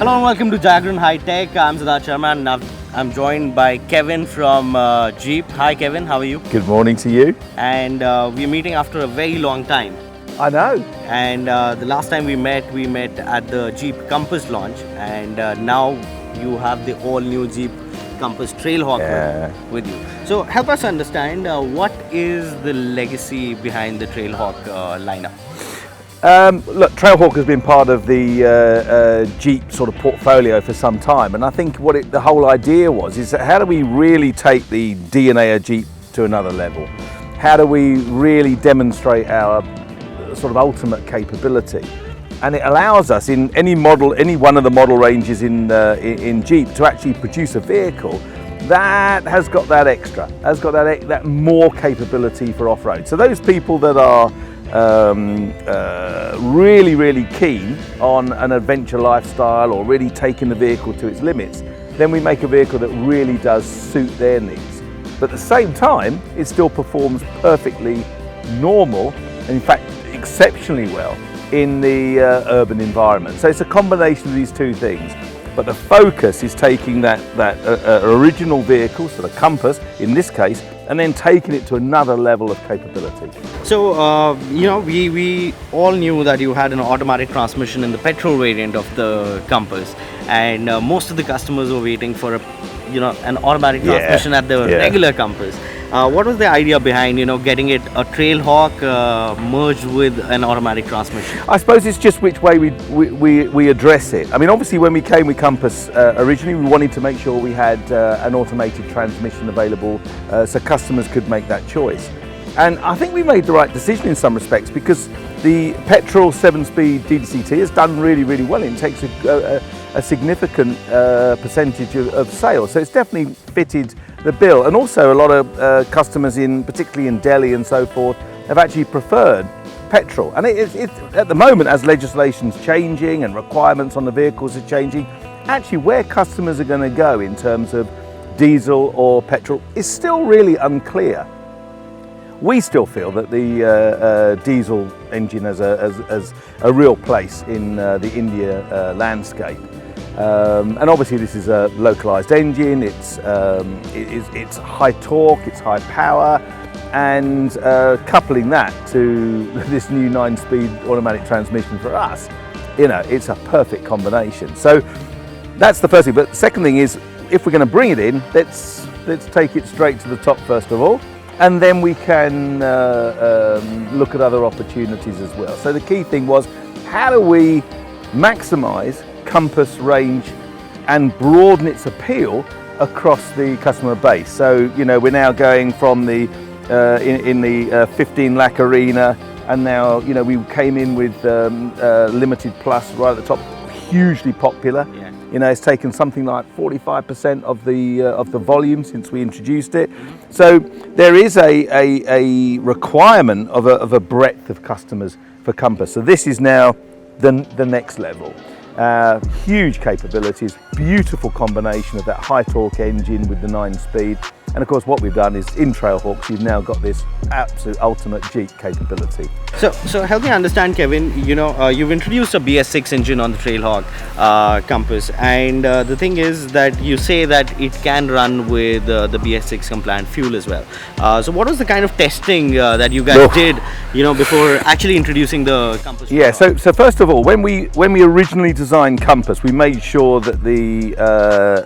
Hello and welcome to Jagran HiTech. I'm Siddhartha Sharma and I'm joined by Kevin from Jeep. Hi Kevin, how are you? Good morning to you. And we're meeting after a very long time. I know. And the last time we met at the Jeep Compass launch, and now you have the all-new Jeep Compass Trailhawk with you. So help us understand what is the legacy behind the Trailhawk lineup? Look, Trailhawk has been part of the Jeep sort of portfolio for some time, and I think the whole idea is that how do we really take the DNA of Jeep to another level? How do we really demonstrate our sort of ultimate capability? And it allows us in any one of the model ranges in Jeep to actually produce a vehicle that has got that extra, has got that more capability for off-road. So those people that are really keen on an adventure lifestyle or really taking the vehicle to its limits, then we make a vehicle that really does suit their needs. But at the same time, it still performs perfectly normal, and in fact exceptionally well in the urban environment. So it's a combination of these two things. But the focus is taking that original vehicle, so the Compass in this case, and then taking it to another level of capability. So, we all knew that you had an automatic transmission in the petrol variant of the Compass, and most of the customers were waiting for an automatic transmission at the regular Compass. What was the idea behind getting it a Trailhawk merged with an automatic transmission? I suppose it's just which way we address it. I mean, obviously when we came with Compass originally, we wanted to make sure we had an automated transmission available so customers could make that choice. And I think we made the right decision in some respects, because the petrol 7-speed DCT has done really well. It takes a significant percentage of sales, so it's definitely fitted the bill. And also a lot of customers, particularly in Delhi and so forth, have actually preferred petrol. And it's at the moment, as legislation's changing and requirements on the vehicles are changing, actually where customers are going to go in terms of diesel or petrol is still really unclear. We still feel that the diesel engine has a real place in the India landscape. And obviously this is a localized engine, it's high torque, it's high power, and coupling that to this new 9-speed automatic transmission for us, it's a perfect combination. So that's the first thing. But the second thing is, if we're going to bring it in, let's take it straight to the top first of all, and then we can look at other opportunities as well. So the key thing was, how do we maximize Compass range and broaden its appeal across the customer base? So we're now going from the in the 15 lakh arena, and now we came in with Limited Plus right at the top, hugely popular. It's taken something like 45% of the volume since we introduced it. So there is a requirement of a breadth of customers for Compass. So this is now the next level. Huge capabilities, beautiful combination of that high torque engine with the 9-speed, and of course what we've done is in Trailhawks you've now got this absolute ultimate Jeep capability. So help me understand, Kevin, you've introduced a BS6 engine on the Trailhawk Compass, and the thing is that you say that it can run with the BS6 compliant fuel as well. So what was the kind of testing that you guys did before actually introducing the Compass? Yeah, so first of all, when we originally designed Compass, we made sure that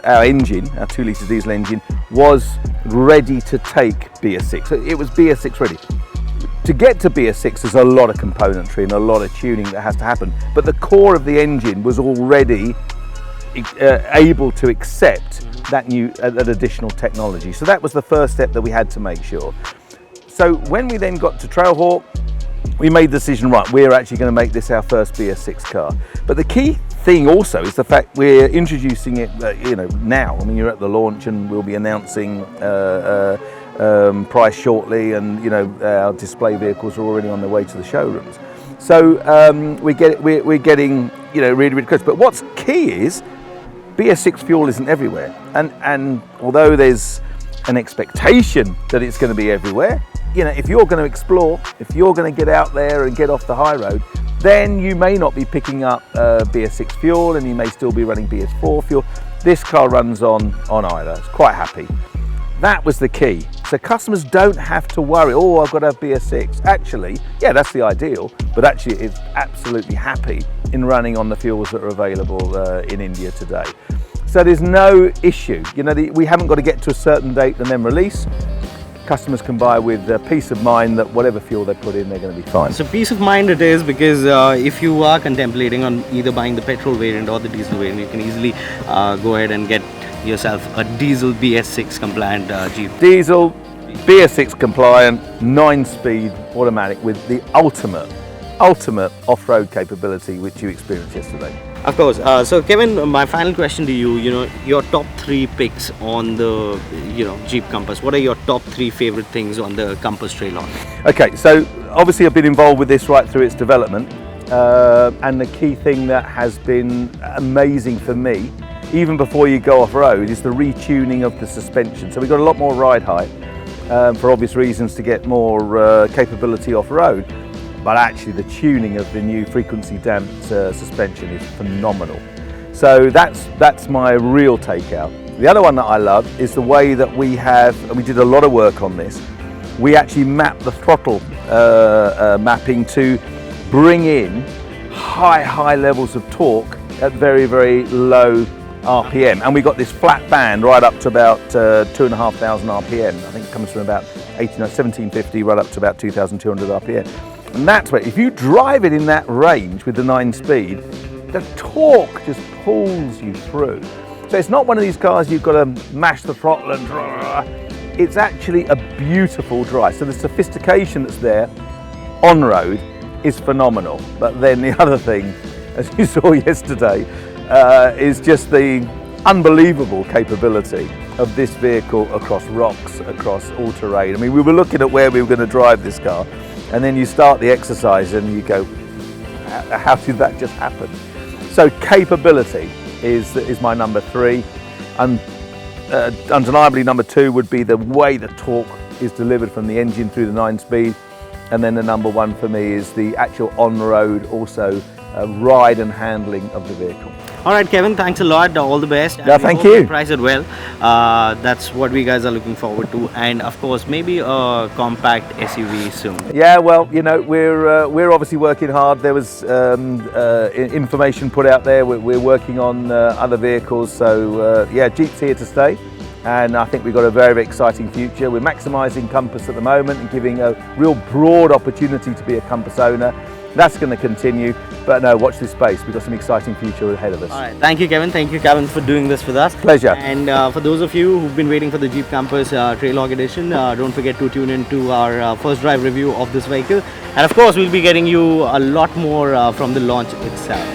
our engine, our 2-litre diesel engine, was ready to take BS6. So it was BS6 ready. To get to BS6, there's a lot of componentry and a lot of tuning that has to happen, but the core of the engine was already able to accept that additional technology. So that was the first step that we had to make sure. So when we then got to Trailhawk, we made the decision, right, we're actually going to make this our first BS6 car. But the key thing also is the fact we're introducing it now. I mean, you're at the launch and we'll be announcing price shortly, and our display vehicles are already on their way to the showrooms. So we're getting really close. But what's key is BS6 fuel isn't everywhere, and although there's an expectation that it's going to be everywhere, if you're going to explore, if you're going to get out there and get off the high road, then you may not be picking up BS6 fuel and you may still be running BS4 fuel. This car runs on either. It's quite happy. That was the key. So customers don't have to worry, oh, I've got to have BS6. Actually, yeah, that's the ideal, but actually it's absolutely happy in running on the fuels that are available in India today. So there's no issue. You know, we haven't got to get to a certain date and then release. Customers can buy with peace of mind that whatever fuel they put in, they're going to be fine. So peace of mind it is, because if you are contemplating on either buying the petrol variant or the diesel variant, you can easily go ahead and get yourself a diesel BS6 compliant Jeep. Diesel, BS6 compliant, 9-speed automatic with the ultimate off-road capability which you experienced yesterday. Of course. So Kevin, my final question to you, your top 3 picks on the, Jeep Compass. What are your top 3 favorite things on the Compass Trailhawk? Okay, so obviously I've been involved with this right through its development, and the key thing that has been amazing for me, even before you go off-road, is the retuning of the suspension. So we've got a lot more ride height, for obvious reasons, to get more capability off-road. But actually the tuning of the new frequency damped suspension is phenomenal. So that's my real takeout. The other one that I love is the way that we have, and we did a lot of work on this, we actually mapped the throttle mapping to bring in high levels of torque at very, very low RPM. And we got this flat band right up to about 2,500 RPM. I think it comes from about 1750 right up to about 2,200 RPM. And that's where, if you drive it in that range with the 9-speed, the torque just pulls you through. So it's not one of these cars you've got to mash the throttle and it's actually a beautiful drive. So the sophistication that's there on road is phenomenal. But then the other thing, as you saw yesterday, is just the unbelievable capability of this vehicle across rocks, across all terrain. I mean, we were looking at where we were going to drive this car, and then you start the exercise and you go, how did that just happen? So capability is my number 3, and undeniably number 2 would be the way the torque is delivered from the engine through the 9-speed, and then the number 1 for me is the actual on-road also ride and handling of the vehicle. All right, Kevin, thanks a lot. All the best. Yeah, thank you. Price it well. That's what we guys are looking forward to, and of course, maybe a compact SUV soon. Yeah, well, we're obviously working hard. There was information put out there. We're working on other vehicles. So yeah, Jeep's here to stay, and I think we've got a very, very exciting future. We're maximising Compass at the moment and giving a real broad opportunity to be a Compass owner. That's going to continue, but no, watch this space. We've got some exciting future ahead of us. All right, thank you, Kevin. Thank you, Kevin, for doing this with us. Pleasure. And for those of you who've been waiting for the Jeep Compass Trailhawk Edition, don't forget to tune in to our first drive review of this vehicle. And of course, we'll be getting you a lot more from the launch itself.